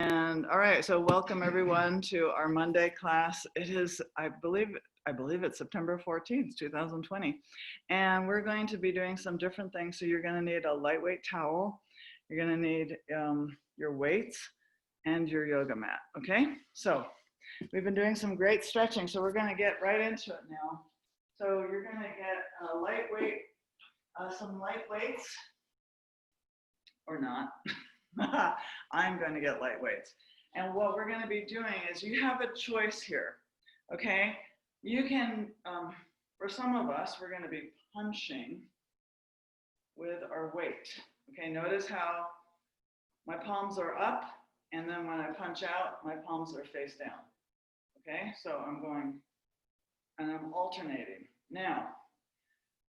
And all right, so welcome everyone to our Monday class. It is, I believe it's September 14th, 2020. And we're going to be doing some different things. So you're going to need a lightweight towel. You're going to need your weights and your yoga mat. Okay, so we've been doing some great stretching. So we're going to get right into it now. So you're going to get some light weights or not. I'm going to get light weights. And what we're going to be doing is you have a choice here, okay? You can, for some of us, we're going to be punching with our weight. Okay, notice how my palms are up, and then when I punch out, my palms are face down. Okay, so I'm going, and I'm alternating. Now,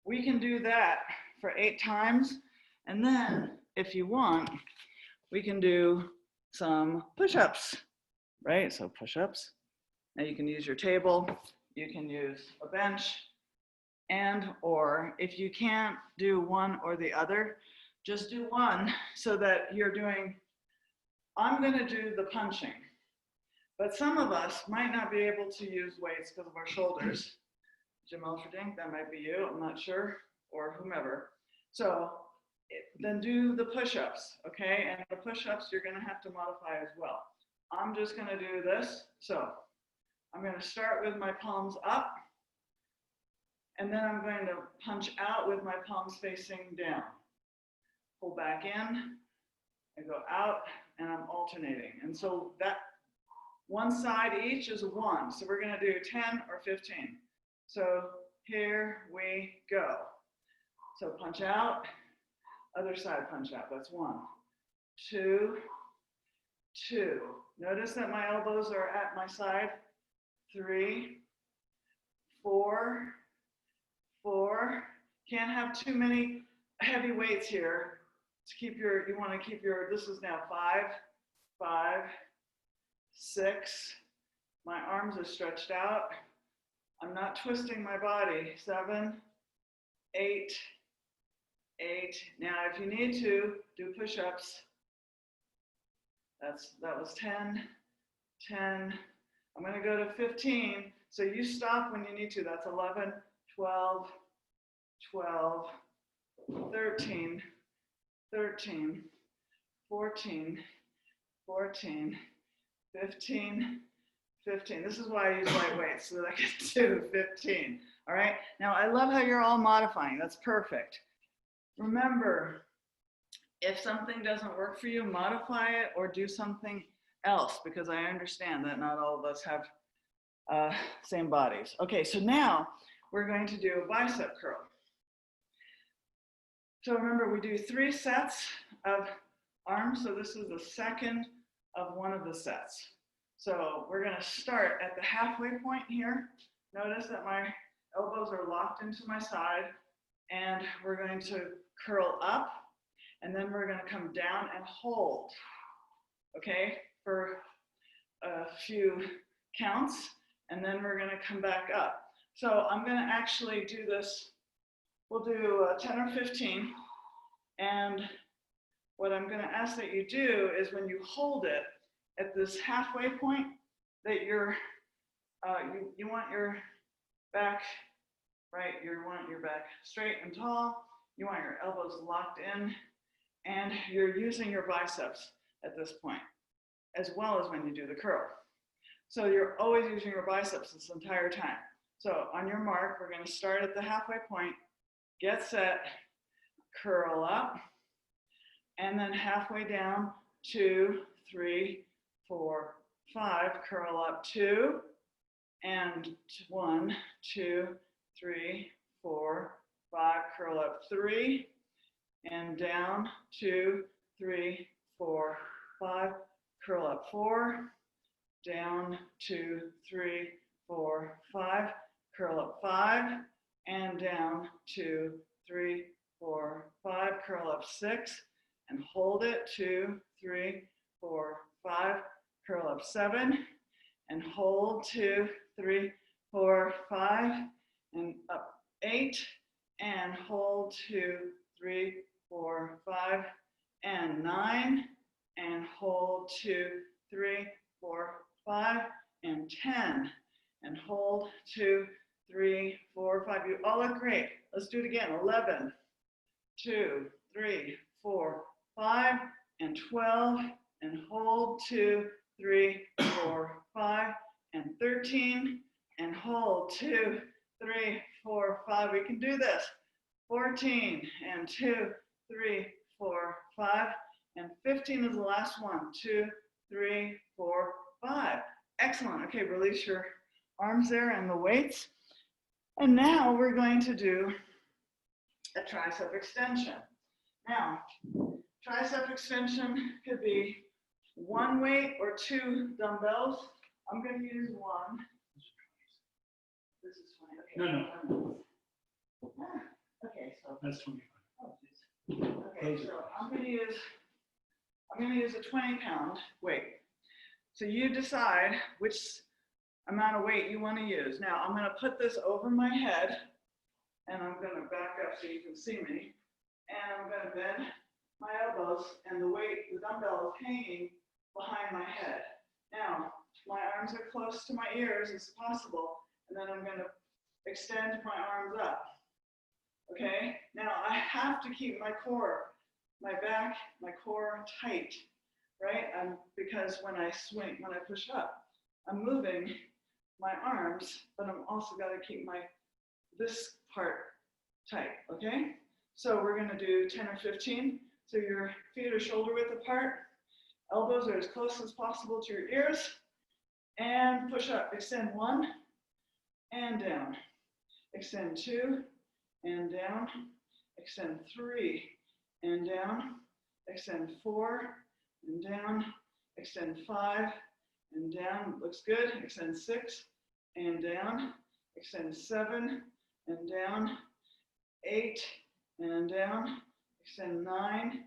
we can do that for 8 times, and then if you want, we can do some push-ups, right? So push-ups. Now you can use your table, you can use a bench, and or if you can't do one or the other, just do one so that you're doing, I'm gonna do the punching. But some of us might not be able to use weights because of our shoulders. Jim Elferding, that might be you, I'm not sure, or whomever. So then do the push-ups, okay? And the push-ups you're gonna have to modify as well. I'm just gonna do this. So I'm gonna start with my palms up, and then I'm going to punch out with my palms facing down. Pull back in, and go out, and I'm alternating. And so that one side each is 1. So we're gonna do 10 or 15. So here we go. So punch out, other side punch out, that's 1, 2, 2. Notice that my elbows are at my side, 3, 4, 4. Can't have too many heavy weights here. To keep your, you wanna keep your, this is now 5, 5, 6. My arms are stretched out. I'm not twisting my body, 7, 8, 8. Now, if you need to, do push-ups. That was 10, 10. I'm going to go to 15. So you stop when you need to. That's 11, 12, 12, 13, 13, 14, 14, 15, 15. This is why I use light weights, so that I can do 15. All right. Now, I love how you're all modifying. That's perfect. Remember, if something doesn't work for you, modify it or do something else, because I understand that not all of us have same bodies. Okay, so now we're going to do a bicep curl. So remember, we do 3 sets of arms. So this is the second of one of the sets. So we're going to start at the halfway point here. Notice that my elbows are locked into my side, and we're going to curl up, and then we're going to come down and hold, okay, for a few counts, and then we're going to come back up. So I'm going to actually do this, we'll do 10 or 15, and what I'm going to ask that you do is when you hold it at this halfway point, that you're, you want your back, right, you want your back straight and tall, you want your elbows locked in, and you're using your biceps at this point, as well as when you do the curl. So you're always using your biceps this entire time. So on your mark, we're going to start at the halfway point, get set, curl up, and then halfway down, 2, 3, 4, 5, curl up 2, and 1, 2, 3, 4, 5, curl up 3, and down 2, 3, 4, 5, curl up 4, down 2, 3, 4, 5, curl up 5, and down 2, 3, 4, 5, curl up 6, and hold it, 2, 3, 4, 5, curl up 7, and hold 2, 3, 4, 5, and up 8, and hold 2, 3, 4, 5, and 9, and hold 2, 3, 4, 5, and 10. And hold, 2, 3, 4, 5. You all look great. Let's do it again. 11, 2, 3, 4, 5, and 12. And hold, 2, 3, 4, 5, and 13. And hold, 2, 3, 4, 5. We can do this. 14, and 2, 3, 4, 5, and 15 is the last one. 2, 3, 4, 5. Excellent. Okay, release your arms there and the weights. And now we're going to do a tricep extension. Now, tricep extension could be 1 weight or 2 dumbbells. I'm going to use 1. This is fine. Okay. No. Okay, so That's 25. okay, so I'm going to use a 20-pound weight. So you decide which amount of weight you want to use. Now I'm going to put this over my head, and I'm going to back up so you can see me. And I'm going to bend my elbows, and the weight, the dumbbell is hanging behind my head. Now my arms are close to my ears as possible, and then I'm going to extend my arms up. Okay, now I have to keep my core, my back, my core tight, right? Because when I swing, when I push up, I'm moving my arms, but I'm also got to keep this part tight, okay? So we're going to do 10 or 15. So your feet are shoulder width apart, elbows are as close as possible to your ears, and push up. Extend 1 and down. Extend 2 and down. Extend 3 and down. Extend 4 and down. Extend 5 and down. Looks good. Extend 6 and down. Extend 7 and down. 8 and down. Extend 9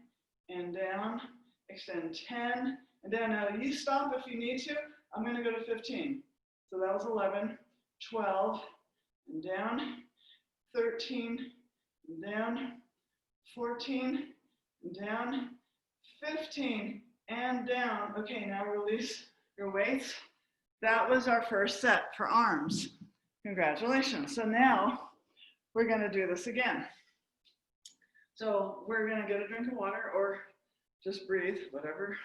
and down. Extend 10 and down. Now you stop if you need to. I'm going to go to 15. So that was 11, 12 and down, 13 and down, 14 and down, 15 and down. Okay, now release your weights. That was our first set for arms. Congratulations. So now we're going to do this again. So we're going to get a drink of water or just breathe, whatever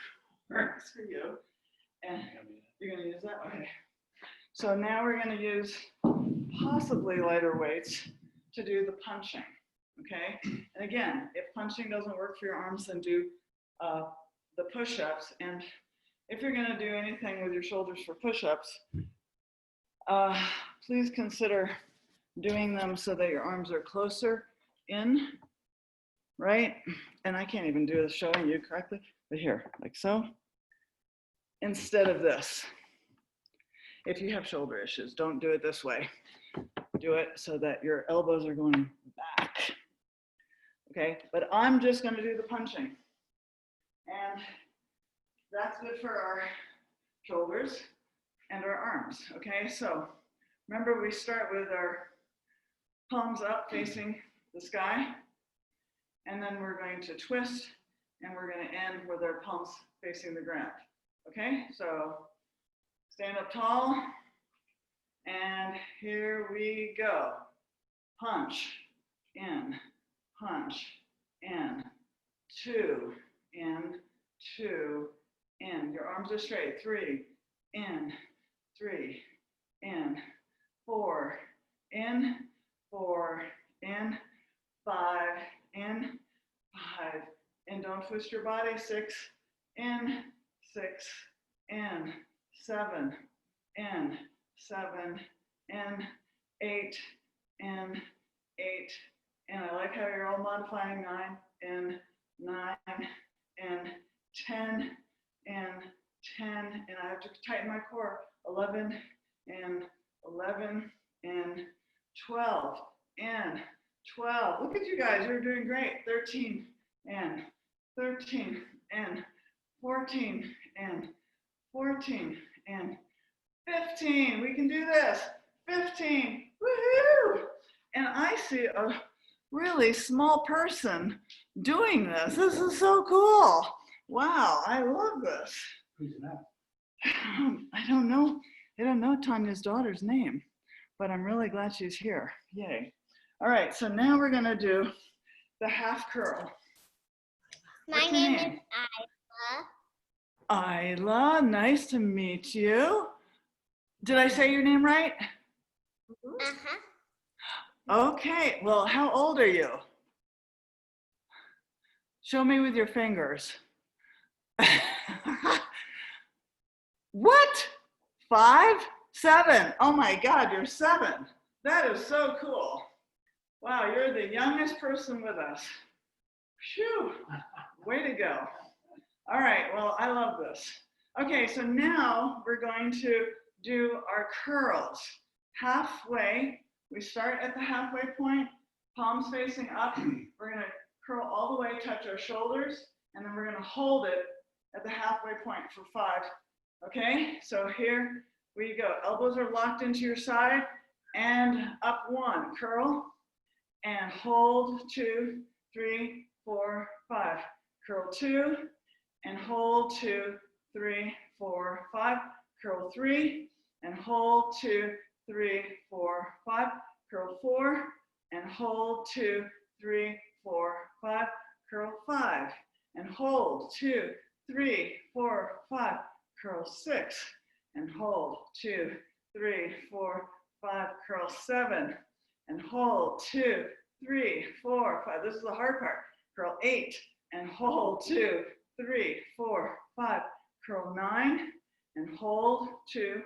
works for you. And you're going to use that? Okay. So now we're going to use possibly lighter weights to do the punching, okay? And again, if punching doesn't work for your arms, then do the push-ups. And if you're going to do anything with your shoulders for push-ups, please consider doing them so that your arms are closer in, right? And I can't even do this showing you correctly, but here, like so, instead of this. If you have shoulder issues, don't do it this way. Do it so that your elbows are going back. Okay, but I'm just going to do the punching. And that's good for our shoulders and our arms. Okay, so remember we start with our palms up facing the sky. And then we're going to twist and we're going to end with our palms facing the ground. Okay, so stand up tall, and here we go. Punch, in, 2, in, 2, in. Your arms are straight. 3, in, 3, in, 4, in, 4, in, 5, in, 5, and don't twist your body. 6, in, 6, in, 7, in, 7, in, 8, in, 8, and I like how you're all modifying 9, in, 9, in, 10, in, 10, and I have to tighten my core. 11, in, 11, in, 12, in, 12. Look at you guys, you're doing great. 13, in, 13, in, 14, in, 14, in, 15. We can do this. 15. Woohoo! And I see a really small person doing this. This is so cool. Wow, I love this. Who's that? I don't know. I don't know Tanya's daughter's name, but I'm really glad she's here. Yay. All right, so now we're gonna do the half curl. My name is Isla. Isla, nice to meet you. Did I say your name right? Okay, well, how old are you? Show me with your fingers. What? 5? 7? Oh my God, you're 7. That is so cool. Wow, you're the youngest person with us. Phew, way to go. All right, well, I love this. Okay, so now we're going to do our curls. Halfway, we start at the halfway point, palms facing up. We're gonna curl all the way, touch our shoulders, and then we're gonna hold it at the halfway point for 5. Okay, so here we go. Elbows are locked into your side, and up 1, curl, and hold 2, 3, 4, 5. Curl 2, and hold 2, 3, 4, 5. Curl 3, and hold 2, 3, 4, 5. Curl 4, and hold 2, 3, 4, 5. Curl 5, and hold 2, 3, 4, 5. Curl 6, and hold 2, 3, 4, 5. Curl 7, and hold 2, 3, 4, 5. This is the hard part. Curl 8, and hold 2, 3, 4, 5. Curl 9, and hold 2,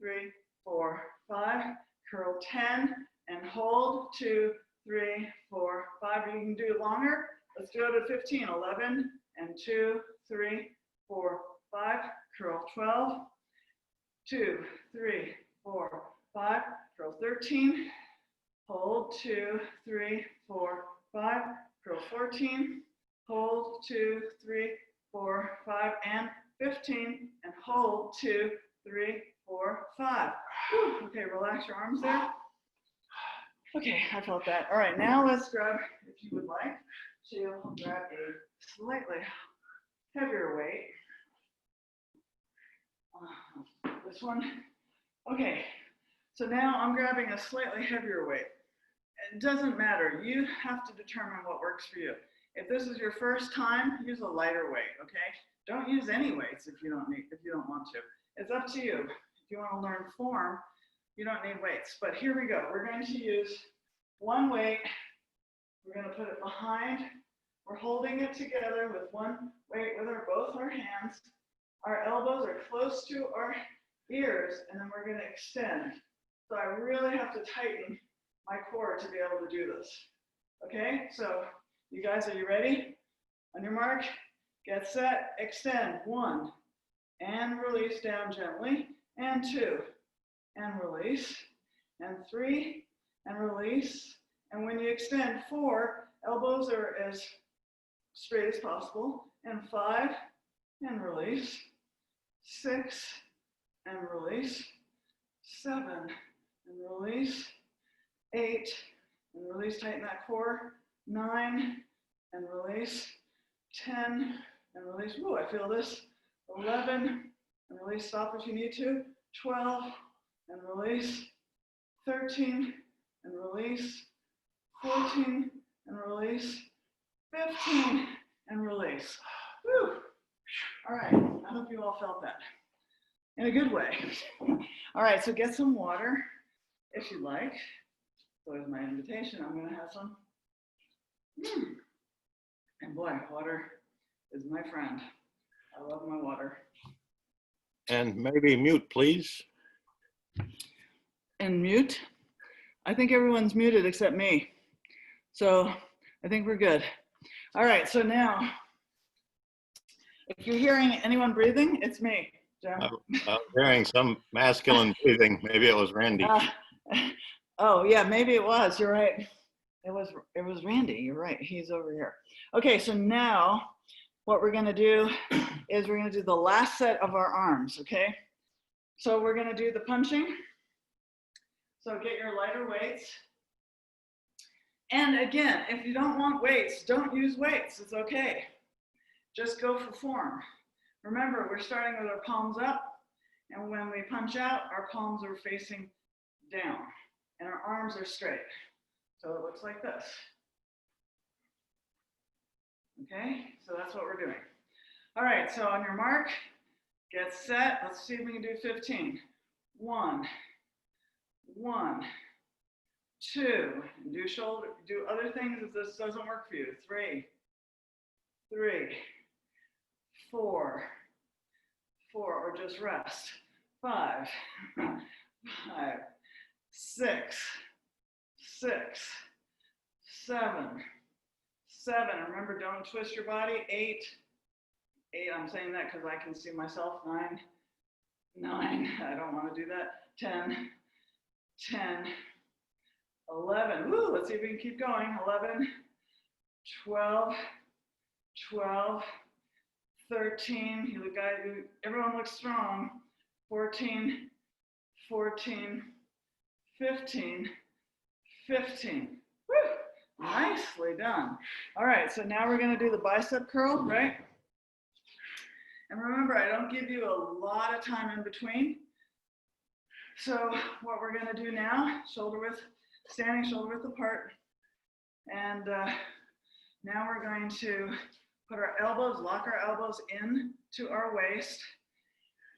3, 4, 5. Curl 10, and hold 2, 3, 4, 5. You can do it longer. Let's go to 15. 11, and 2, 3, 4, 5. Curl 12, 2, 3, 4, 5. Curl 13. Hold 2, 3, 4, 5. Curl 14. Hold 2, 3, 4, 5, and 15, and hold 2, 3, 4, 5. Whew. Okay, relax your arms there. Okay, I felt that. All right, now let's grab, if you would like, to grab a slightly heavier weight. This one. Okay, so now I'm grabbing a slightly heavier weight. It doesn't matter. You have to determine what works for you. If this is your first time, use a lighter weight, okay? Don't use any weights if you don't want to. It's up to you. If you want to learn form, you don't need weights. But here we go. We're going to use one weight. We're going to put it behind. We're holding it together with one weight with both our hands. Our elbows are close to our ears, and then we're going to extend. So I really have to tighten my core to be able to do this. Okay, so you guys, are you ready? On your mark, get set, extend. 1, and release down gently, and 2, and release, and 3, and release. And when you extend, 4, elbows are as straight as possible, and 5, and release, 6, and release, 7, and release, 8, and release, tighten that core, 9, and release, 10, and release, whoa, I feel this, 11, and release, stop if you need to, 12, and release, 13, and release, 14, and release, 15, and release. Whew. All right, I hope you all felt that in a good way. All right, so get some water if you like. So as my invitation, I'm gonna have some. And boy, water is my friend. I love my water. And maybe mute, please. And mute. I think everyone's muted except me. So I think we're good. All right, so now, if you're hearing anyone breathing, it's me, Jim. I'm hearing some masculine breathing. Maybe it was Randy. Oh yeah, maybe it was, you're right. It was Randy, you're right, he's over here. Okay, so now what we're gonna do is we're gonna do the last set of our arms, okay? So we're gonna do the punching. So get your lighter weights. And again, if you don't want weights, don't use weights, it's okay. Just go for form. Remember, we're starting with our palms up And when we punch out, our palms are facing down and our arms are straight. So it looks like this. Okay, so that's what we're doing. All right, so on your mark, get set. Let's see if we can do 15. 1, 1, 2, and do other things if this doesn't work for you. 3, 3, 4, 4, or just rest. 5, 5, 6, 6, 7, 7. Remember, don't twist your body. 8, 8. I'm saying that because I can see myself. 9, 9. I don't want to do that. 10, 10, 11. Woo, let's see if we can keep going. 11, 12, 12, 13. You guys, everyone looks strong. 14, 14, 15, 15. Woo, nicely done. All right, so now we're going to do the bicep curl, right? And remember, I don't give you a lot of time in between. So what we're going to do now, standing shoulder width apart. And now we're going to put our elbows, lock our elbows in to our waist.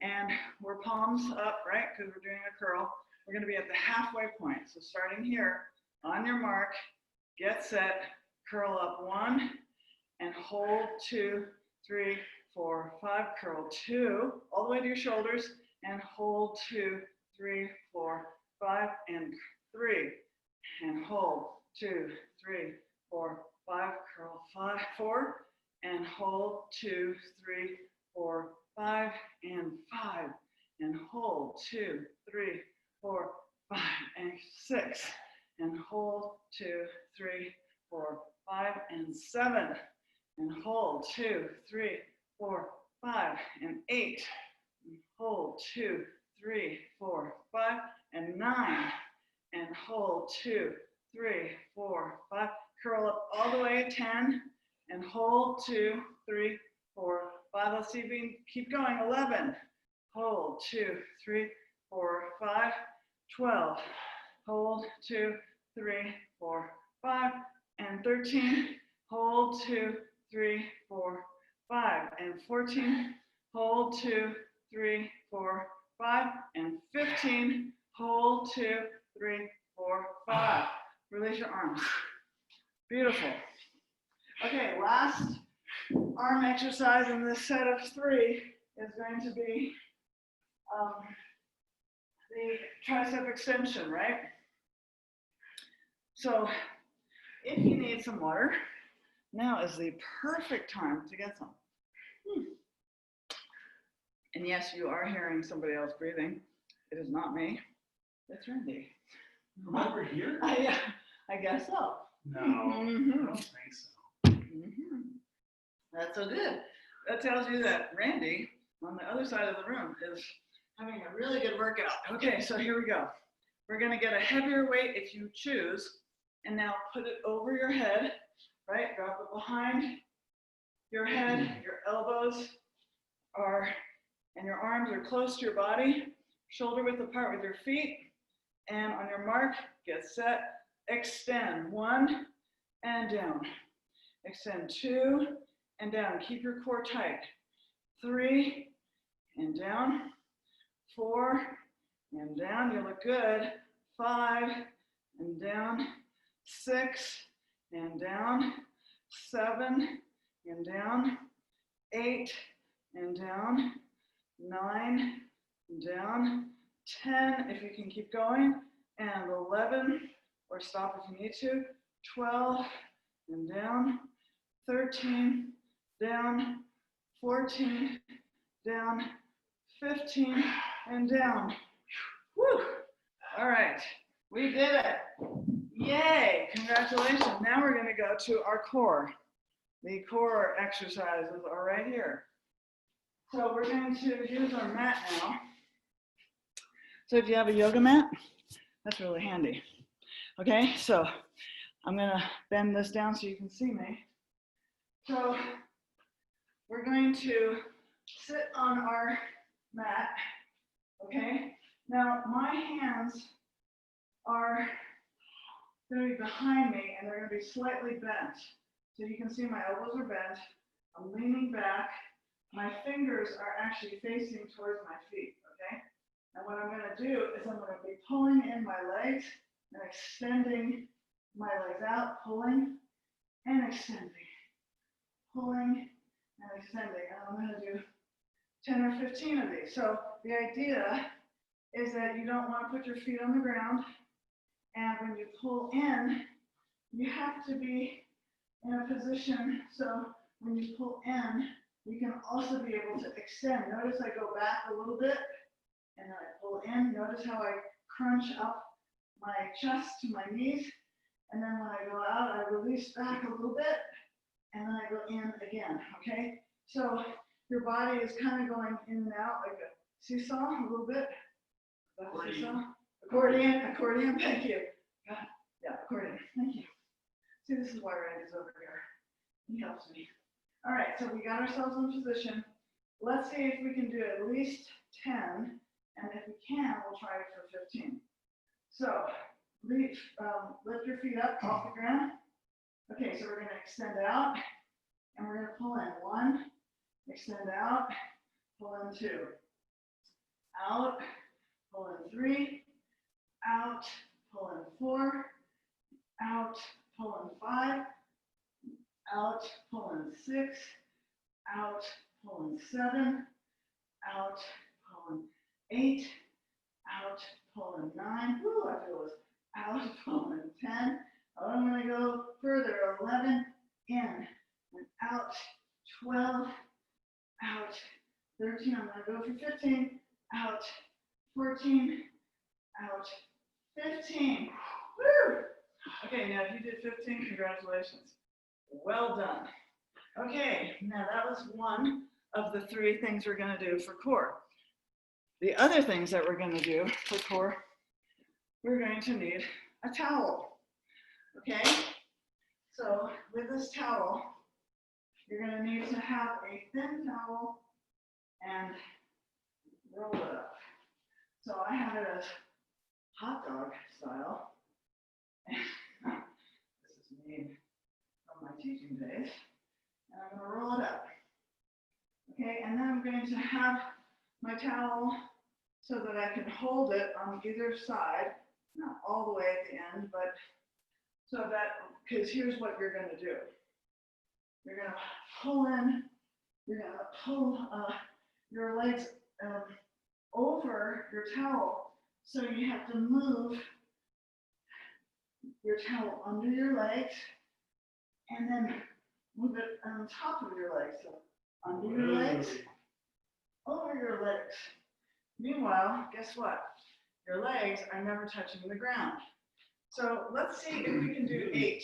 And we're palms up, right? Because we're doing a curl. We're going to be at the halfway point. So starting here, on your mark, get set, curl up 1, and hold 2, 3, 4, 5, curl 2, all the way to your shoulders, and hold 2, 3, 4, 5, and 3, and hold 2, 3, 4, 5, curl 5, 4, and hold 2, 3, 4, 5, and 5, and hold 2, 3, 4, 5, and 6, and hold 2, 3, 4, 5, and 7, and hold 2, 3, 4, 5, and 8, and hold 2, 3, 4, 5, and 9, and hold 2, 3, 4, 5, curl up all the way, 10, and hold 2, 3, 4, 5. Let's see if we can keep going. 11, hold 2, 3, 4, 5, 12, hold 2, 3, 4, 5, and 13, hold 2, 3, 4, 5, and 14, hold 2, 3, 4, 5, and 15, hold 2, 3, 4, 5. Release your arms. Beautiful. Okay, last arm exercise in this set of 3 is going to be the tricep extension, right? So if you need some water, now is the perfect time to get some. And yes, you are hearing somebody else breathing. It is not me. It's Randy. Over here? I guess so. No, Mhm. I don't think so. That's so good. That tells you that Randy, on the other side of the room, is having a really good workout. Okay, so here we go. We're going to get a heavier weight if you choose, and now put it over your head, right? Drop it behind your head. Your elbows are, and your arms are close to your body, shoulder width apart with your feet. And on your mark, get set, extend 1 and down. Extend 2 and down. Keep your core tight. 3 and down. 4 and down. You look good. 5 and down. 6 and down. 7 and down. 8 and down. 9 and down. 10 if you can keep going. And 11, or stop if you need to. 12 and down. 13 down. 14 down. 15 and down. Whew. All right, we did it. Yay, congratulations. Now we're gonna go to our core. The core exercises are right here. So we're going to use our mat now. So if you have a yoga mat, that's really handy. Okay, so I'm gonna bend this down so you can see me. So we're going to sit on our mat Okay? Now, my hands are going to be behind me and they're going to be slightly bent. So you can see my elbows are bent. I'm leaning back. My fingers are actually facing towards my feet, okay? And what I'm going to do is I'm going to be pulling in my legs and extending my legs out, pulling and extending, pulling and extending. And I'm going to do 10 or 15 of these. So the idea is that you don't want to put your feet on the ground. And when you pull in, you have to be in a position so when you pull in, you can also be able to extend. Notice I go back a little bit and then I pull in. Notice how I crunch up my chest to my knees. And then when I go out, I release back a little bit and then I go in again, okay? So your body is kind of going in and out like a seesaw a little bit. Accordion, thank you. Yeah, accordion, thank you. See, this is why Randy's over here. He helps me. All right, so we got ourselves in position. Let's see if we can do at least 10, and if we can, we'll try it for 15. So, lift your feet up off the ground. Okay, so we're going to extend out, and we're going to pull in. 1, extend out, pull in 2. Out, pull in 3, out, pull in 4, out, pull in 5, out, pull in 6, out, pull in 7, out, pull in 8, out, pull in 9, woo, I feel this, out, pull in 10, I'm going to go further, 11, in, and out, 12, out, 13, I'm going to go for 15, out, 14, out, 15, woo! Okay, now if you did 15, congratulations. Well done. Okay, now that was one of the 3 things we're going to do for core. The other things that we're going to do for core, we're going to need a towel. Okay, so with this towel, you're going to need to have a thin towel and roll it up. So I have it as hot dog style. This is made from my teaching days. And I'm going to roll it up. Okay, and then I'm going to have my towel so that I can hold it on either side, not all the way at the end, but so that, because here's what you're going to do. You're going to pull in, you're going to pull your legs over your towel. So you have to move your towel under your legs and then move it on top of your legs. So under your legs, over your legs. Meanwhile, guess what? Your legs are never touching the ground. So let's see if we can do 8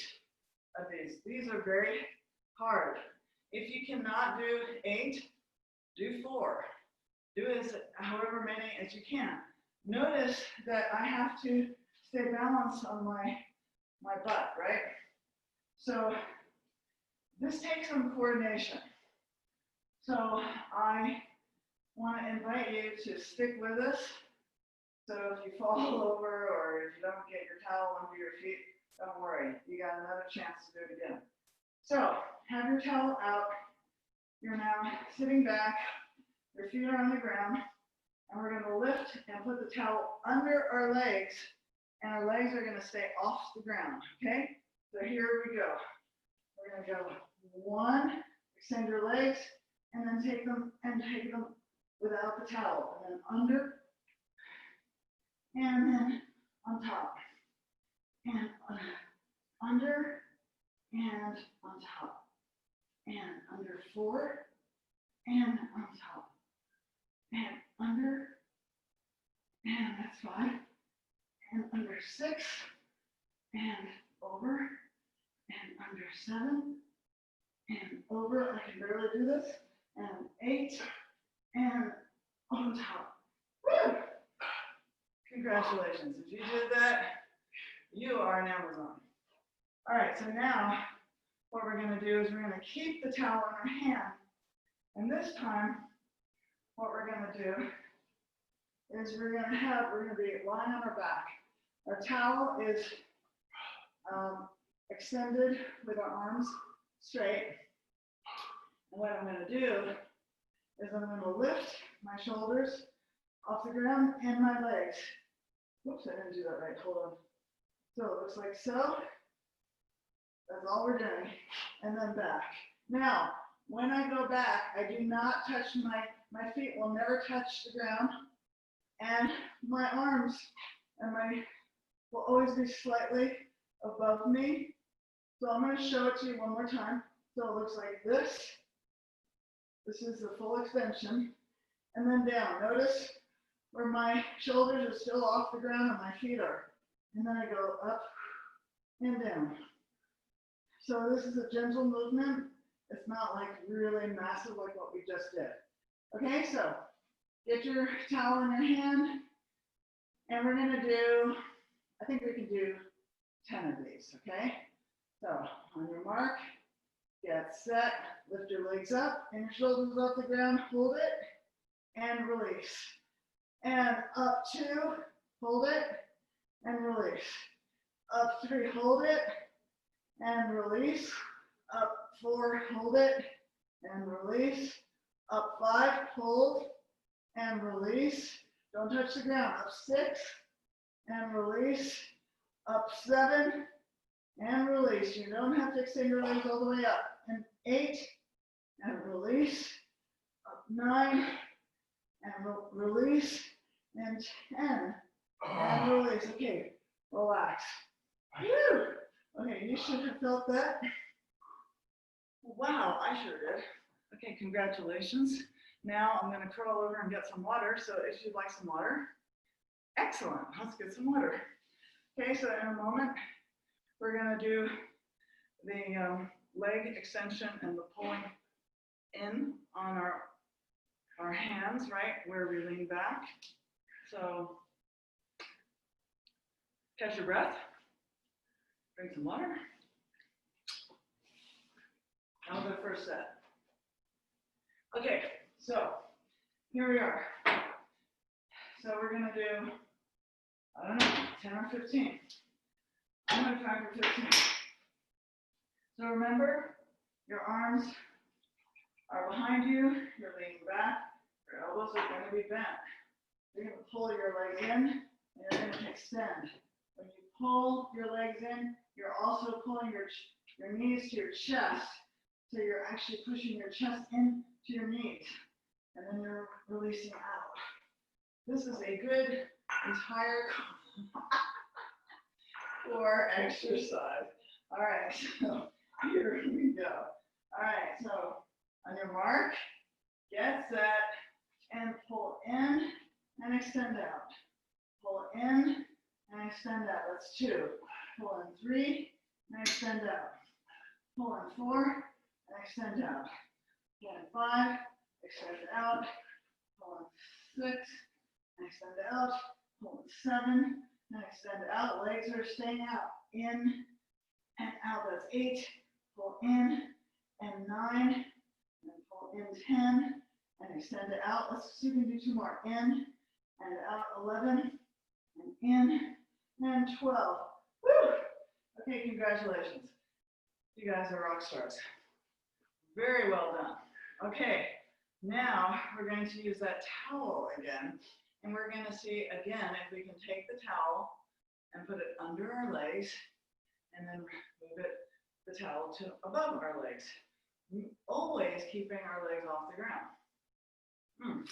of these. These are very hard. If you cannot do 8, do 4. Do as however many as you can. Notice that I have to stay balanced on my butt, right? So this takes some coordination. So I want to invite you to stick with us. So if you fall over or if you don't get your towel under your feet, don't worry. You got another chance to do it again. So have your towel out. You're now sitting back. Your feet are on the ground. And we're going to lift and put the towel under our legs. And our legs are going to stay off the ground. Okay? So here we go. We're going to go 1, extend your legs, and then take them without the towel. And then under, and then on top. And under, and on top. And under 4, and on top. And under, and that's 5. And under 6, and over, and under 7, and over, I can barely do this, and 8, and on top. Woo! Congratulations. If you did that, you are an Amazon. All right, so now what we're going to do is we're going to keep the towel in our hand. And this time, what we're going to do is we're gonna be lying on our back. Our towel is extended with our arms straight. And what I'm gonna do is I'm gonna lift my shoulders off the ground and my legs. Whoops, I didn't do that right, hold on. So it looks like so. That's all we're doing. And then back. Now, when I go back, I do not touch my feet will never touch the ground. And my arms and will always be slightly above me. So I'm going to show it to you one more time. So it looks like this. This is the full extension. And then down. Notice where my shoulders are still off the ground and my feet are. And then I go up and down. So this is a gentle movement. It's not like really massive like what we just did. Okay, so get your towel in your hand. And we're gonna do, I think we can do 10 of these, okay? So on your mark, get set, lift your legs up and your shoulders off the ground, hold it and release. And up 2, hold it and release. Up 3, hold it and release. Up 4, hold it and release. Up 5, hold and release. Don't touch the ground. Up 6 and release. Up 7 and release. You don't have to extend your legs all the way up. And 8 and release. Up 9 and release. And 10 and release. Okay, relax. Whew. Okay, you should have felt that. Wow, I sure did. Okay, congratulations. Now I'm going to curl over and get some water. So if you'd like some water, excellent. Let's get some water. Okay, so in a moment, we're going to do the leg extension and the pulling in on our hands, right, where we lean back. So catch your breath. Drink some water. Now the first set. Okay, so here we are. So we're gonna do, I don't know, 10 or 15. I'm gonna try for 15. So remember, your arms are behind you, you're leaning back, your elbows are gonna be bent. You're gonna pull your legs in, and you're gonna extend. When you pull your legs in, you're also pulling your knees to your chest. So you're actually pushing your chest into your knees. And then you're releasing out. This is a good entire core exercise. All right, so here we go. All right, so on your mark, get set, and pull in and extend out. Pull in and extend out. That's 2. Pull in 3 and extend out. Pull in 4 and extend out. Pull in 5, extend out. Pull in 6 and extend out. Pull in 7 and extend out. Legs are staying out. In and out. That's 8. Pull in and 9 and pull in 10 and extend it out. Let's see if we can do 2 more. In and out. 11 and in and 12. Woo! Okay, congratulations. You guys are rock stars. Very well done. Okay, now we're going to use that towel again. And we're going to see again if we can take the towel and put it under our legs and then move the towel to above our legs. Always keeping our legs off the ground.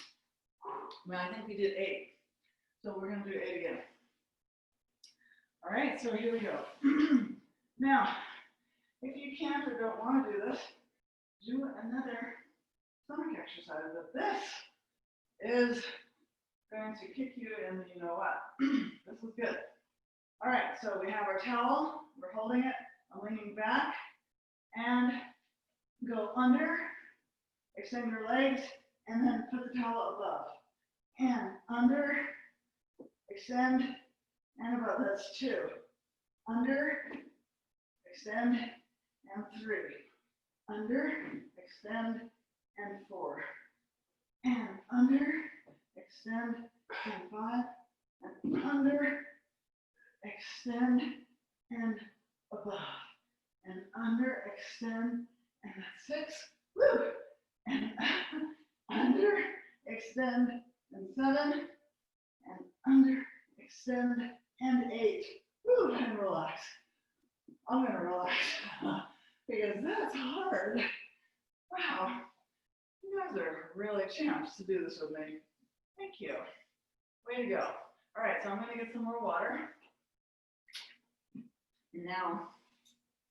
Well, I think we did 8. So we're going to do 8 again. All right, so here we go. Now, if you can't or don't want to do this, do another stomach exercise. But this is going to kick you in the you know what. This is good. All right, so we have our towel. We're holding it. I'm leaning back and go under, extend your legs, and then put the towel above. And under, extend, and above. That's 2. Under, extend, and 3. Under, extend, and 4. And under, extend, and 5, and under, extend, and above, and under, extend, and that's 6, woo, and under, extend, and 7, and under, extend, and 8, woo, and relax. I'm gonna relax because that's hard. Wow, you guys are really champs to do this with me. Thank you. Way to go. All right, so I'm gonna get some more water. And now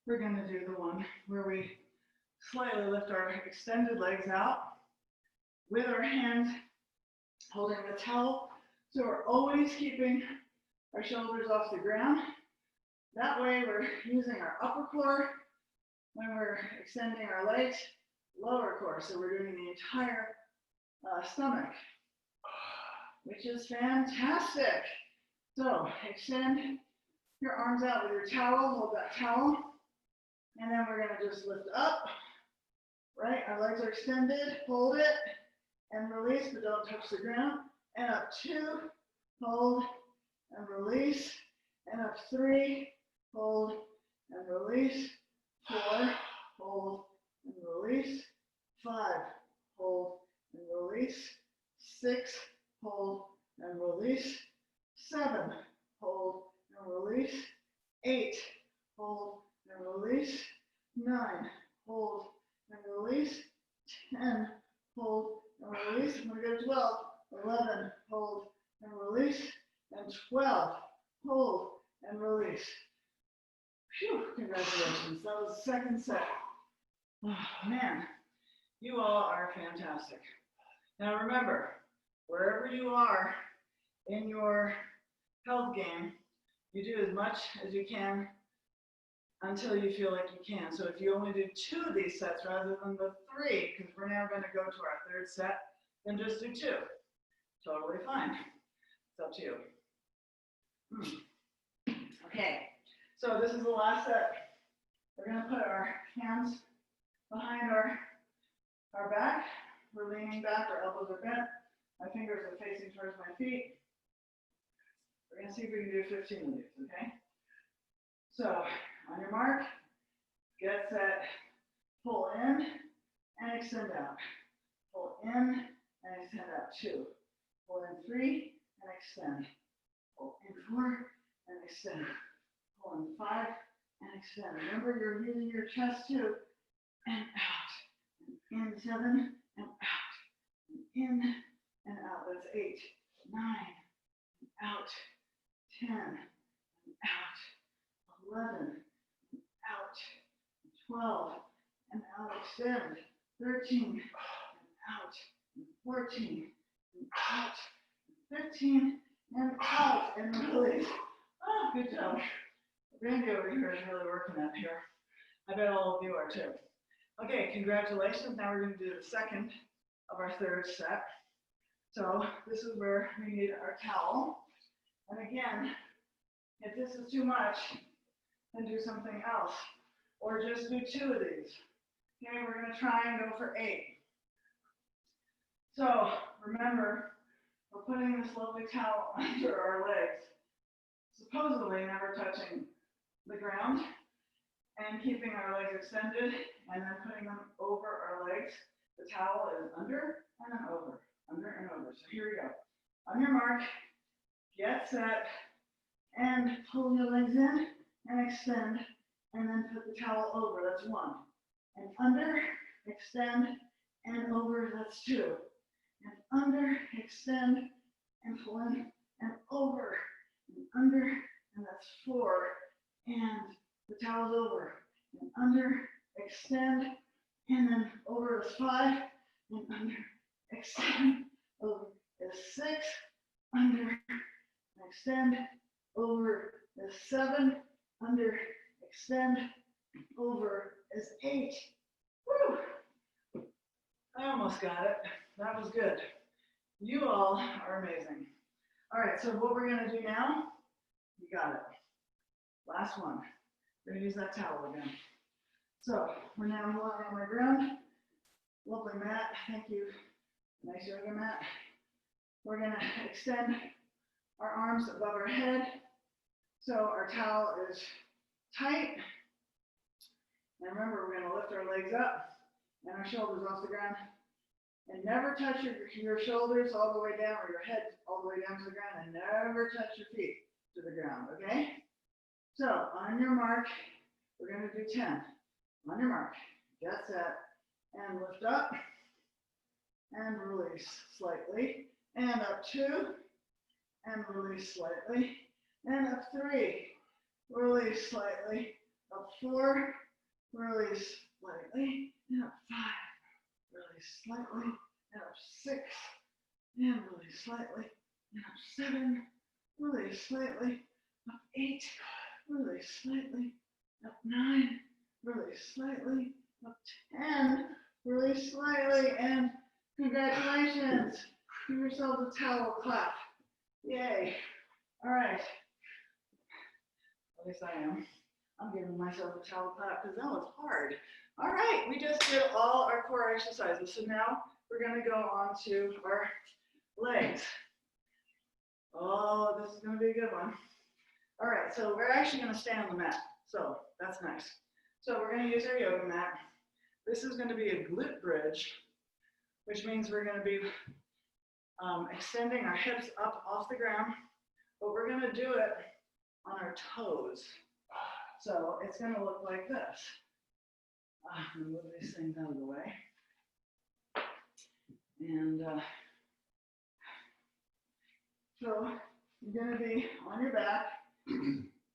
we're gonna do the one where we slightly lift our extended legs out with our hands holding the towel. So we're always keeping our shoulders off the ground. That way we're using our upper core when we're extending our legs, lower core. So we're doing the entire stomach, which is fantastic. So extend your arms out with your towel, hold that towel. And then we're gonna just lift up, right? Our legs are extended, hold it, and release, but don't touch the ground. And up 2, hold, and release. And up 3, hold, and release. 4, hold, and release. 5, hold, and release. 6, hold, and release. 7, hold, and release. 8, hold, and release. 9, hold, and release. 10, hold, and release. And we're going to go 12, 11, hold, and release. And 12, hold, and release. Phew, congratulations. That was the second set. Oh, man, you all are fantastic. Now remember, wherever you are in your health game, you do as much as you can until you feel like you can. So if you only do 2 of these sets rather than the 3, because we're now going to go to our 3rd set, then just do 2. Totally fine. It's up to you. Okay, so this is the last set. We're going to put our hands behind our back. We're leaning back, our elbows are bent. My fingers are facing towards my feet. We're going to see if we can do 15 of these, okay? So, on your mark, get set, pull in, and extend out. Pull in, and extend out. 2. Pull in 3, and extend. Pull in 4, and extend. Pull in 5, and extend. Remember, you're using your chest too. And out. And in 7, and out. And in, and out. That's 8, 9, and out. 10, and out. 11, and out. 12, and out. Extend. 13, and out. And 14, and out. 15, and out. And release. Oh, good job. Randy over here is really working that here. I bet all of you are too. Okay, congratulations. Now we're going to do the second of our 3rd set. So this is where we need our towel. And again, if this is too much, then do something else. Or just do 2 of these. Okay, we're going to try and go for 8. So remember, we're putting this lovely towel under our legs, supposedly never touching the ground, and keeping our legs extended, and then putting them over our legs. The towel is under and then over, under and over. So here we go. On your mark, get set, and pull your legs in and extend, and then put the towel over. That's 1. And under, extend, and over. That's 2. And under, extend, and pull in, and over, and under, and that's 4. And the towel's over, and under, extend, and then over is 5, and under, extend, over is 6, under, extend, over is 7, under, extend, over is 8. Woo! I almost got it. That was good. You all are amazing. All right, so what we're gonna do now, you got it. Last one. We're gonna use that towel again. So we're now lying on my ground. Lovely mat, thank you. Nice yoga mat. We're gonna extend our arms above our head. So our towel is tight. And remember, we're gonna lift our legs up and our shoulders off the ground. And never touch your shoulders all the way down or your head all the way down to the ground, and never touch your feet to the ground, okay? So on your mark, we're gonna do 10. On your mark, get set, and lift up, and release slightly, and up 2, and release slightly, and up 3, release slightly, up 4, release slightly, and up 5. Release slightly, and up 6, and release slightly, and up 7, release slightly, up 8, release slightly, up 9, release slightly, up 10, release slightly, and congratulations. Give yourselves a towel clap. Yay. All right. At least I am. I'm giving myself a towel clap because that was hard. All right, we just did all our core exercises. So now we're going to go on to our legs. Oh, this is going to be a good one. All right, so we're actually going to stay on the mat. So that's nice. So we're going to use our yoga mat. This is going to be a glute bridge, which means we're going to be extending our hips up off the ground, but we're going to do it on our toes. So it's going to look like this. I'm going to move these things out of the way. And so you're going to be on your back.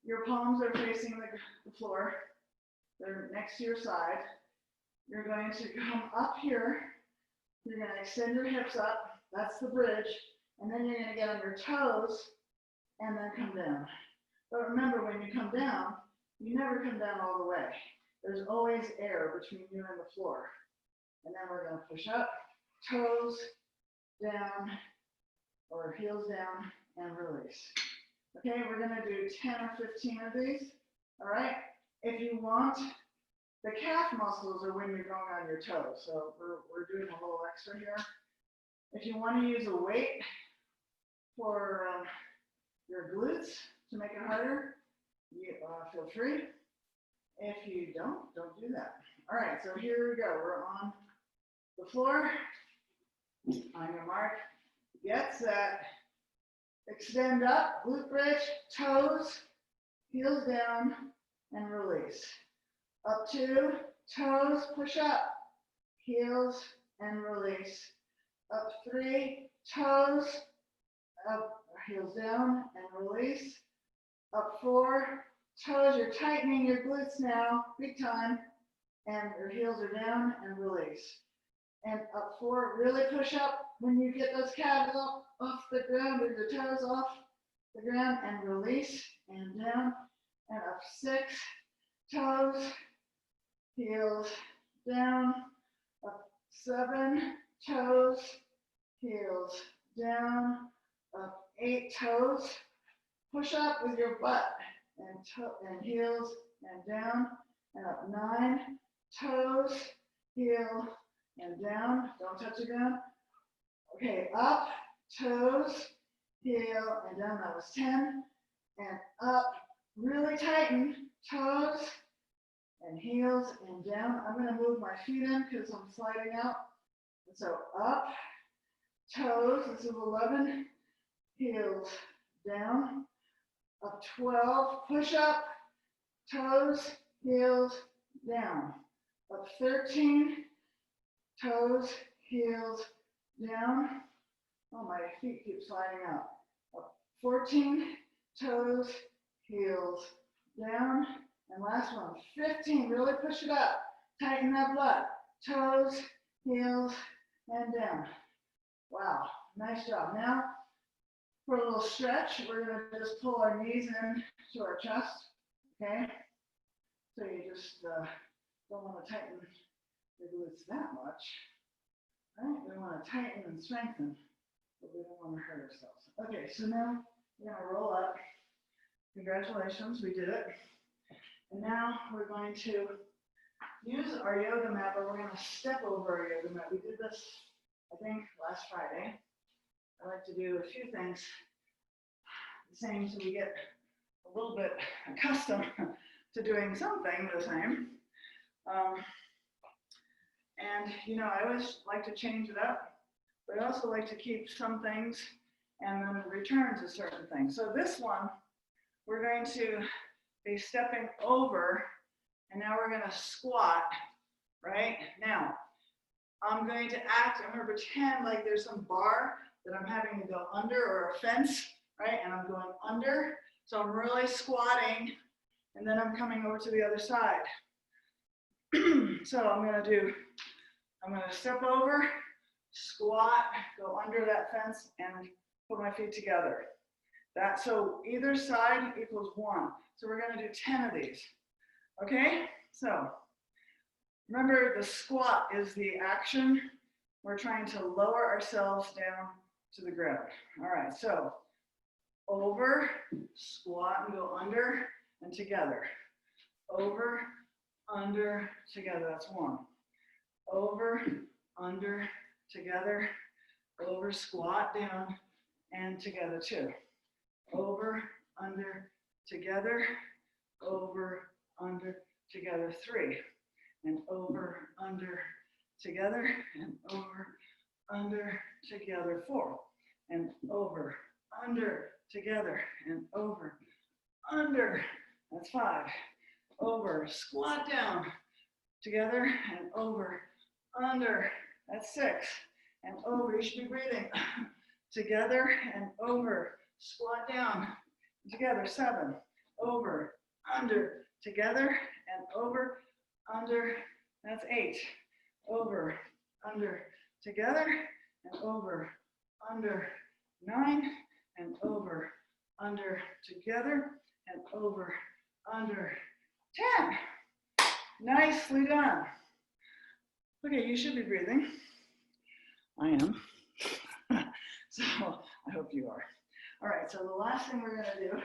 Your palms are facing the floor. They're next to your side. You're going to come up here. You're going to extend your hips up. That's the bridge. And then you're going to get on your toes and then come down. But remember, when you come down, you never come down all the way. There's always air between you and the floor. And then we're going to push up, toes down, or heels down, and release. Okay, we're going to do 10 or 15 of these. All right? If you want, the calf muscles are when you're going on your toes. So we're doing a little extra here. If you want to use a weight for your glutes to make it harder, you feel free. If you don't do that. All right, so here we go. We're on the floor. On your mark, get set. Extend up, glute bridge, toes, heels down, and release. Up 2, toes, push up, heels, and release. Up 3, toes, up, heels down, and release. Up 4, toes, you're tightening your glutes now, big time, and your heels are down and release. And up 4, really push up when you get those calves up off the ground with your toes off the ground and release and down and up 6, toes, heels down, up 7, toes, heels down, up 8, toes, push up with your butt and heels and down and up 9, toes, heel and down, don't touch the ground. Okay, up, toes, heel and down, that was 10, and up, really tighten, toes and heels and down. I'm gonna move my feet in because I'm sliding out. And so up, toes, this is 11, heels down, up 12, push up, toes, heels down, up 13, toes, heels down. Oh, my feet keep sliding out. Up 14, toes, heels down. And last one, 15, really push it up. Tighten that butt. Toes, heels, and down. Wow, nice job. Now, for a little stretch, we're gonna just pull our knees in to our chest, okay? So you just don't wanna tighten your glutes that much, right? We wanna tighten and strengthen, but we don't wanna hurt ourselves. Okay, so now we're gonna roll up. Congratulations, we did it. And now we're going to use our yoga mat, but we're gonna step over our yoga mat. We did this, I think, last Friday. I like to do a few things the same so we get a little bit accustomed to doing something the same. And you know, I always like to change it up, but I also like to keep some things and then return to certain things. So this one, we're going to be stepping over, and now we're going to squat, right? Now, I'm going to pretend like there's some bar that I'm having to go under, or a fence, right? And I'm going under, so I'm really squatting, and then I'm coming over to the other side. So I'm going to step over, squat, go under that fence, and put my feet together. So either side equals 1. So we're going to do 10 of these. Okay? So remember, the squat is the action. We're trying to lower ourselves down to the ground. All right, so over, squat, and go under and together. Over, under, together. That's 1. Over, under, together. Over, squat, down, and together 2. Over, under, together. Over, under, together 3. And over, under, together. And over, under, together 4. And over, under, together. And over, under. That's 5. Over, squat down, together, and over, under. That's 6. And over, you should be breathing. Together and over, squat down, together, 7. Over, under, together, and over, under. That's 8. Over, under, together, and over, under. 9. And over, under, together, and over, under. 10. Nicely done. Okay, you should be breathing. I am. So I hope you are. All right, so the last thing we're going to do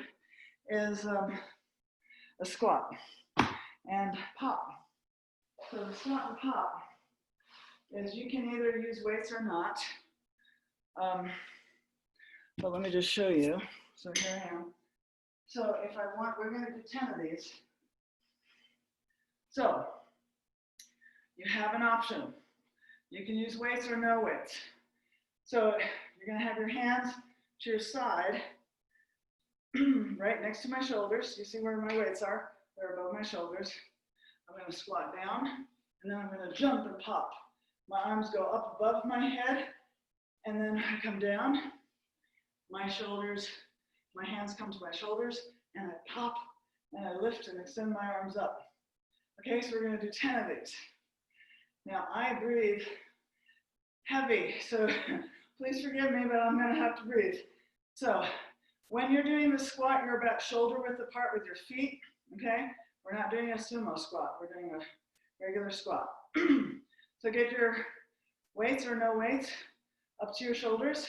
is a squat and pop. So the squat and pop is you can either use weights or not. But let me just show you. So here I am. So if I want, we're going to do 10 of these. So you have an option. You can use weights or no weights. So you're going to have your hands to your side, right next to my shoulders. You see where my weights are? They're above my shoulders. I'm going to squat down, and then I'm going to jump and pop. My arms go up above my head, and then I come down. My shoulders, my hands come to my shoulders, and I pop, and I lift and extend my arms up. Okay, so we're going to do 10 of these. Now, I breathe heavy, so please forgive me, but I'm going to have to breathe. So when you're doing the squat, you're about shoulder width apart with your feet, okay? We're not doing a sumo squat. We're doing a regular squat. So get your weights or no weights up to your shoulders.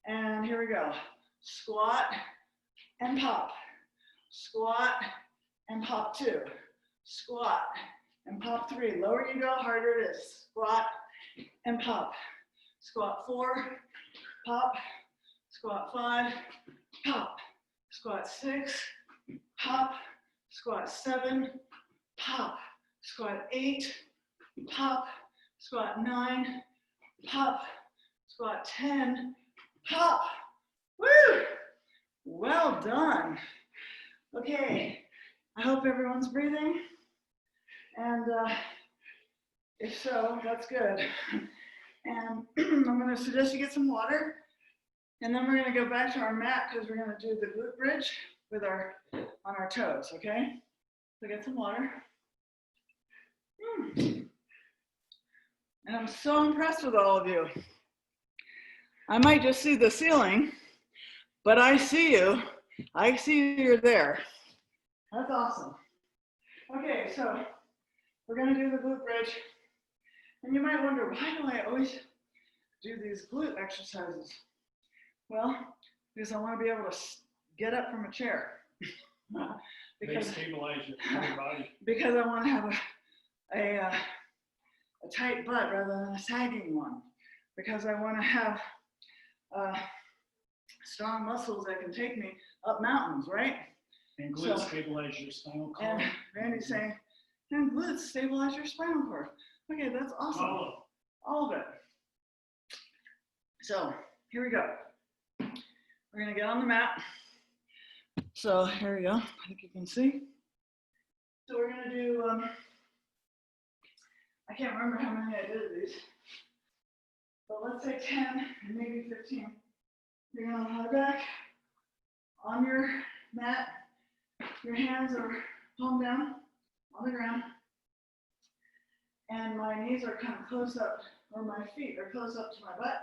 And here we go. Squat and pop. Squat and pop 2. Squat and pop 3. Lower you go, harder it is. Squat and pop. Squat 4, pop. Squat 5, pop. Squat 6, pop. Squat 7, pop. Squat 8, pop. Squat 9, pop. Squat 10, pop. Woo! Well done. Okay, I hope everyone's breathing. And if so, that's good. And I'm going to suggest you get some water. And then we're going to go back to our mat because we're going to do the glute bridge with on our toes, okay? So get some water. And I'm so impressed with all of you. I might just see the ceiling, but I see you. I see you're there. That's awesome. Okay, so we're going to do the glute bridge. And you might wonder, why do I always do these glute exercises? Well, because I want to be able to get up from a chair. They stabilize your body. Because I want to have a tight butt rather than a sagging one. Because I want to have strong muscles that can take me up mountains, right? And glute So- stabilize your spinal cord. And Randy's saying, and glutes stabilize your spinal cord. Okay, that's awesome. Follow. All of it. So here we go. We're gonna get on the mat. So here we go. I think you can see. So we're gonna do, I can't remember how many I did of these, but let's say 10 and maybe 15. You're gonna lie back on your mat. Your hands are palm down on the ground. And my knees are kind of close up, or my feet are close up to my butt.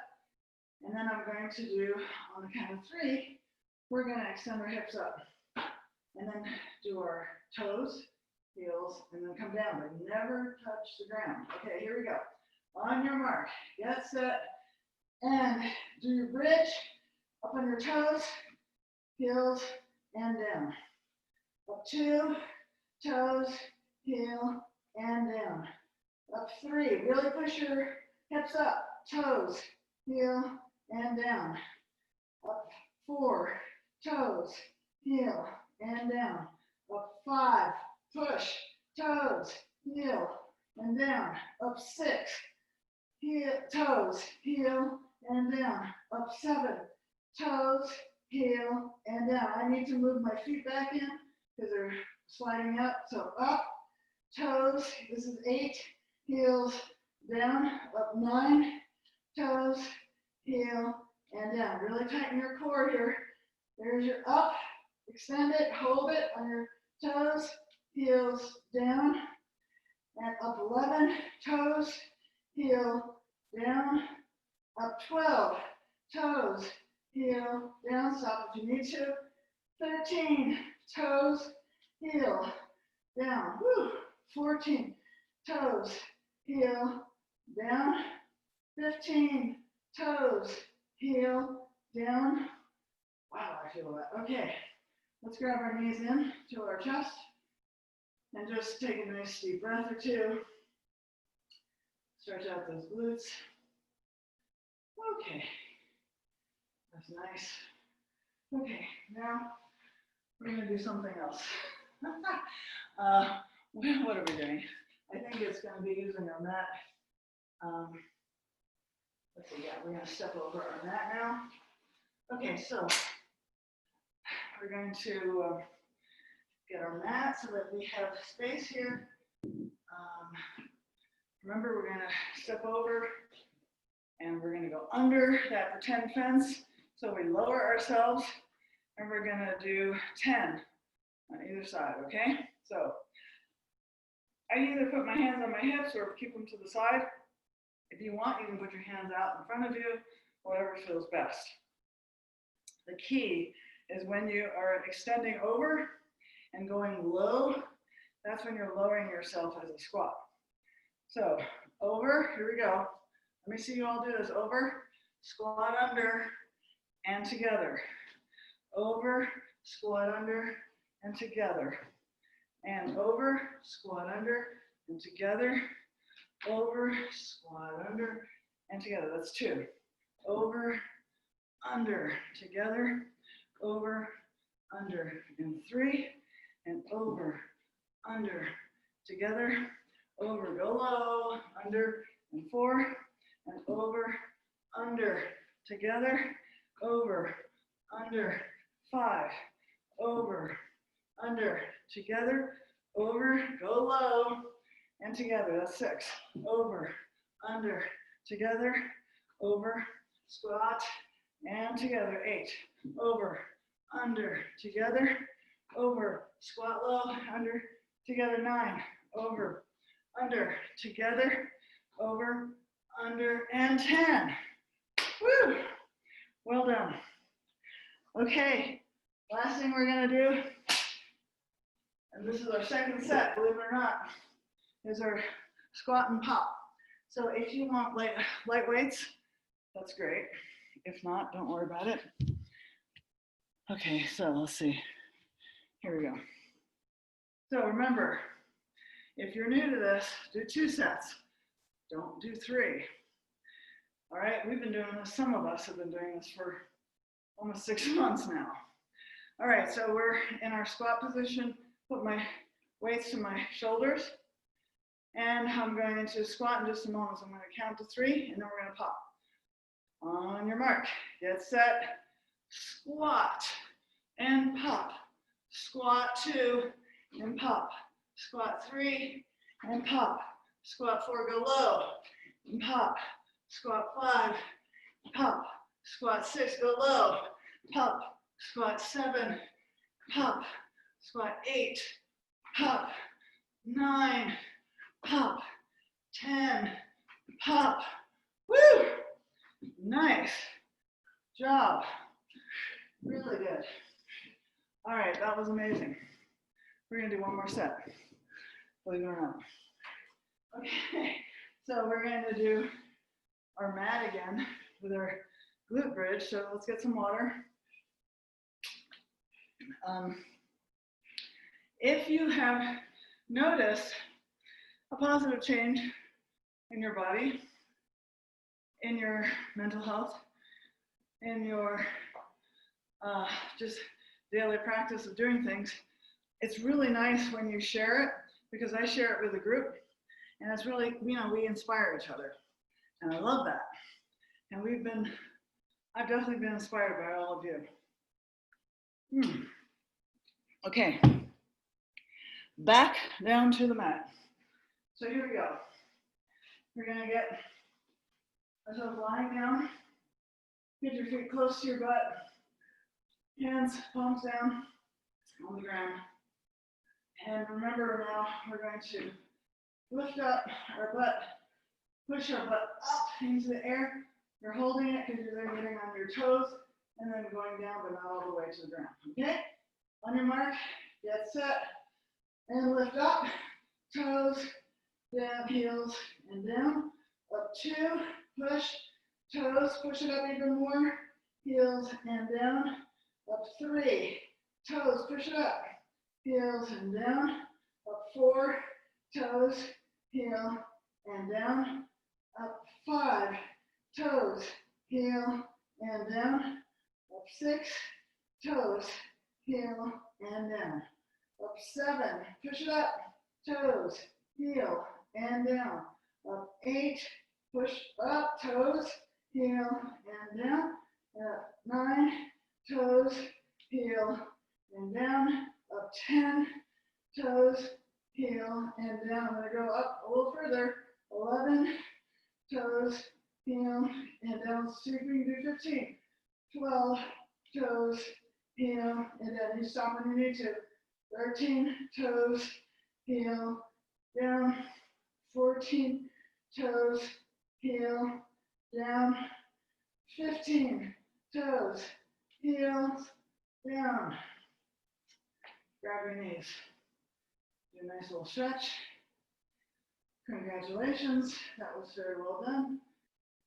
And then I'm going to do, on the count of 3, we're going to extend our hips up. And then do our toes, heels, and then come down, but never touch the ground. Okay, here we go. On your mark, get set, and do your bridge, up on your toes, heels, and down. Up 2, toes, heel, and down. Up 3, really push your hips up, toes, heel, and down. Up 4, toes, heel, and down. Up 5, push, toes, heel, and down. Up 6, heel, toes, heel, and down. Up 7, toes, heel, and down. I need to move my feet back in because they're sliding up. So up, toes, this is 8, heels, down, up 9, toes, heel, and down. Really tighten your core here. There's your up, extend it, hold it on your toes, heels, down, and up 11, toes, heel, down, up 12, toes, heel, down, stop if you need to, 13, toes, heel, down, woo, 14, toes, heel, down, 15, toes, heel, down. Wow, I feel that. Okay, let's grab our knees in to our chest and just take a nice deep breath or 2. Stretch out those glutes. Okay, that's nice. Okay, now we're gonna do something else. What are we doing? I think it's gonna be using our mat. Let's see, yeah, we're gonna step over our mat now. Okay, so we're going to get our mat so that we have space here. Remember, we're gonna step over and we're gonna go under that pretend fence. So we lower ourselves and we're gonna do 10 on either side, okay? So I either put my hands on my hips or keep them to the side. If you want, you can put your hands out in front of you, whatever feels best. The key is when you are extending over and going low, that's when you're lowering yourself as a squat. So over, here we go. Let me see you all do this. Over, squat under, and together. Over, squat under, and together. And over, squat under, and together. Over, squat under, and together. That's 2. Over, under, together. Over, under, and 3. And over, under, together. Over, go low, under, and 4. And over, under, together. Over, under, 5. Over, under, together. Over, go low, and together. That's 6. Over, under, together. Over, squat, and together. 8. Over, under, together. Over, squat low, under, together. 9. Over, under, together. Over, under, and 10. Woo! Well done. Okay, last thing we're gonna do, and this is our second set, believe it or not, is our squat and pop. So if you want light weights, that's great. If not, don't worry about it. Okay, so let's see. Here we go. So remember, if you're new to this, do 2 sets. Don't do 3. All right, we've been doing this, some of us have been doing this for almost 6 months now. All right, so we're in our squat position, put my weights to my shoulders, and I'm going to squat in just a moment. So I'm going to count to 3, and then we're going to pop. On your mark, get set, squat, and pop. Squat 2, and pop. Squat 3, and pop. Squat 4, go low, and pop. Squat 5, pop. Squat 6, go low, pop. Squat 7, pop. Squat 8, pop. 9, pop. 10, pop. Woo! Nice job. Really good. All right, that was amazing. We're gonna do one more set, believe it or not. Okay, so we're going to do our mat again with our glute bridge. So let's get some water. If you have noticed a positive change in your body, in your mental health, in your just daily practice of doing things, it's really nice when you share it, because I share it with a group, and it's really, we inspire each other, and I love that. And I've definitely been inspired by all of you. Okay, back down to the mat. So here we go. We're gonna get ourselves lying down. Get your feet close to your butt. Hands, palms down on the ground. And remember now, we're going to lift up our butt, push our butt up into the air. You're holding it because you're then getting on your toes and then going down, but not all the way to the ground. Okay? On your mark, get set, and lift up, toes, down, heels, and down. Up 2, push, toes, push it up even more, heels and down. Up 3, toes, push it up, heels and down. Up 4, toes, heel and down. Up 5, toes, heel and down. Up 6, toes, heel and down. Up 7, push it up, toes, heel and down. Up 8, push up, toes, heel and down. Up 9, toes, heel and down. Up 10, toes, heel and down. I'm going to go up a little further. 11, toes, heel and down. See if we can do 15. 12, toes, heel and down. You stop when you need to. 13, toes, heel, down. 14, toes, heel, down. 15, toes, heels, down. Grab your knees. Do a nice little stretch. Congratulations, that was very well done.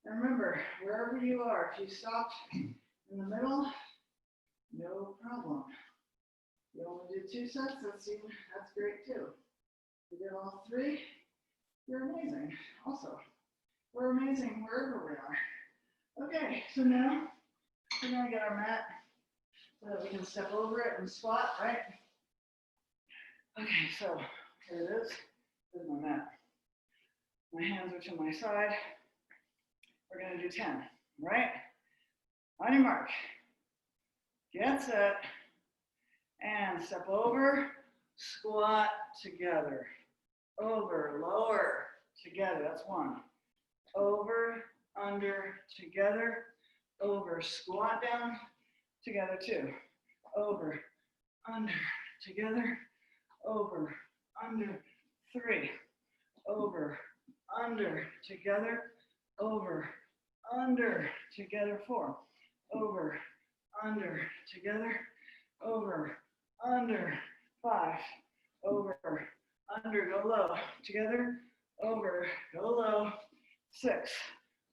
And remember, wherever you are, if you stopped in the middle, no problem. You only did 2 sets, that's great too. You did all 3, you're amazing also. We're amazing wherever we are. Okay, so now we're gonna get our mat so that we can step over it and squat, right? Okay, so here it is. Here's my mat. My hands are to my side. We're gonna do 10, right? On your mark. Get set. And step over, squat together. Over, lower, together, that's 1. Over, under, together. Over, squat down, together 2. Over, under, together. Over, under, 3. Over, under, together. Over, under, together 4. Over, under, together. Over, under, 5. Over, under, go low, together. Over, go low, 6.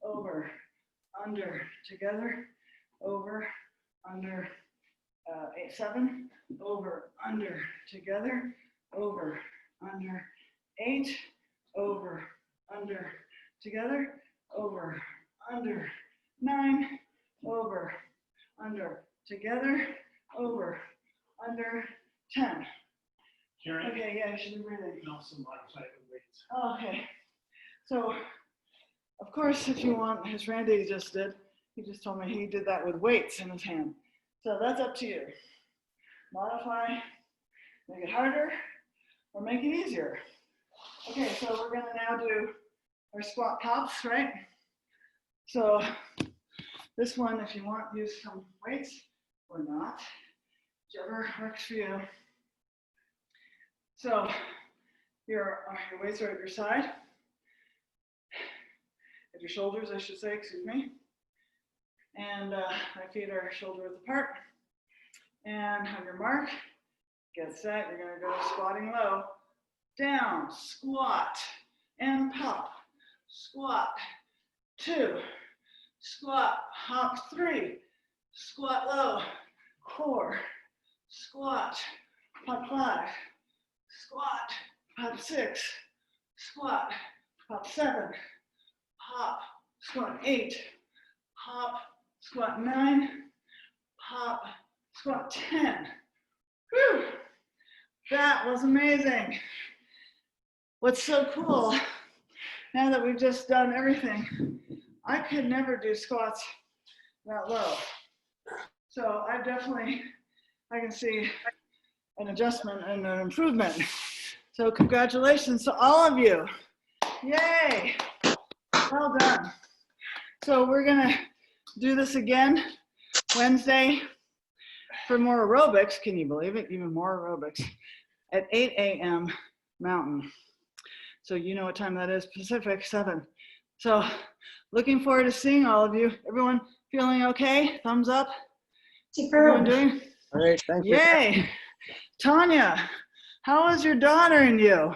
Over, under, together. Over, under, 8, 7. Over, under, together. Over, under, 8. Over, under, together. Over, under, 9, over, under, together, over, under, 10. Karen, Okay, yeah, you should be breathing. and also modify the weights. Okay, so of course, if you want, as Randy just did, he just told me he did that with weights in his hand. So that's up to you. Modify, make it harder, or make it easier. Okay, so we're gonna now do our squat pops, right? So this one, if you want, use some weights or not, whichever works for you. So your weights are at your side, at your shoulders, I should say, excuse me. And my feet are shoulder width apart. And on your mark, get set, you're gonna go squatting low, down, squat, and pop, squat, 2, squat, hop, 3, squat low, 4, squat, pop 5, squat, pop 6, squat, pop 7, hop, squat 8, hop, squat 9, hop, squat 10. Whew, that was amazing. What's so cool, now that we've just done everything, I could never do squats that low. So I can see an adjustment and an improvement. So congratulations to all of you. Yay, well done. So we're gonna do this again Wednesday for more aerobics. Can you believe it? Even more aerobics at 8 a.m. Mountain. So you know what time that is, Pacific, 7. So looking forward to seeing all of you. Everyone feeling okay? Thumbs up? Everyone doing? All right, thank you. Yay. Tanya, how is your daughter and you?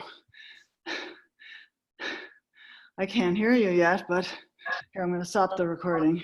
I can't hear you yet, but here, I'm gonna stop the recording.